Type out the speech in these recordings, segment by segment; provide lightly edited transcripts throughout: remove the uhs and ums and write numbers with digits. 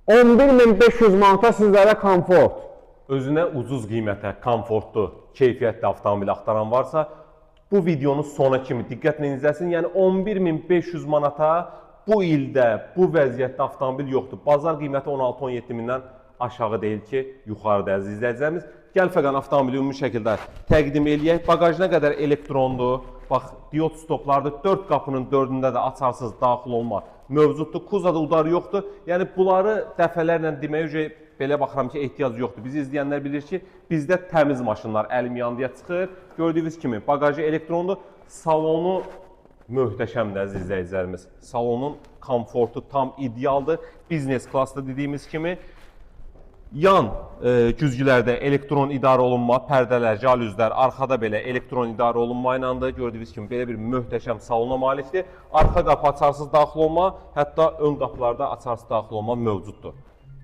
11.500 manata sizlərə komfort. Özünə ucuz qiymətə, komfortlu, keyfiyyətli avtomobil axtaran varsa, bu videonu sona kimi diqqətlə izləsin. Yəni 11.500 manata bu ildə, bu vəziyyətdə avtomobil yoxdur. Bazar qiyməti 16-17 mindən aşağı deyil ki, yuxarıda əziz izləyicilərimiz. Gəl fəqən avtomobili ümumi şəkildə təqdim eləyək. Bagaj nə qədər elektrondur. Bax, diod stoplardır. 4 qapının 4-ündə də açarsız daxil olma mövcuddur. Kuzada udar yoxdur. Yəni bunları dəfələrlə deməyə belə baxıram ki, ehtiyac yoxdur. Bizi izləyənlər bilir ki, bizdə təmiz maşınlar əlim yandıya çıxır. Gördüyünüz kimi bagajı elektrondur. Salonu möhtəşəmdir əziz izləyicilərimiz. Salonun komfortu tam idealdır. Biznes klassda dediyimiz kimi. Yan güzgülərdə elektron idarə olunma, pərdələr, jalüzlər, arxada belə elektron idarə olunma ilə də gördüyünüz kimi belə bir möhtəşəm salona malikdir. Arxa qapı açarsız daxil olma, hətta ön qapılarda açarsız daxil olma mövcuddur.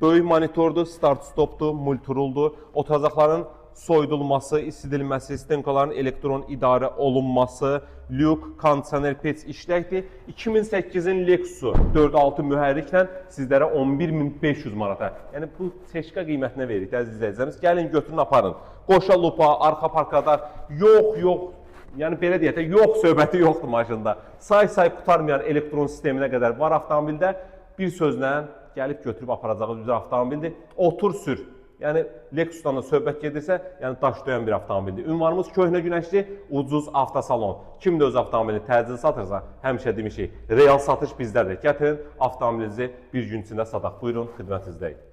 Böyük monitordur, start-stopdur, multiruldur. Otacaqların soyudulması, isidilməsi, stenkaların elektron idarə olunması, lük, kondisioner, pec işləkdir. 2008-in Lexusu 4.6 mühərriklə sizlərə 11.500 manata. Yəni bu seçka qiymətinə veririk əziz izləyicilərimiz. Gəlin götürün aparın. Qoşa lupa, arxa parkadar, yox. Yəni belə deyək də, yox söhbəti yoxdur maşında. Say qutarmayan elektron sisteminə qədər var avtomobildə. Bir sözlə gəlib götürüb aparacağınız üzrə avtomobildir. Otur sür. Yəni Lexusdan da söhbət gedirsə, yəni daş döyən bir avtomobildir. Ünvanımız köhnə günəşli, ucuz avtosalon. Kim də öz avtomobilini təcil satırsa, həmişə demişik, real satış bizdədir. Gətirin avtomobilinizi bir gün içində sataq. Buyurun, xidmətinizdəyik.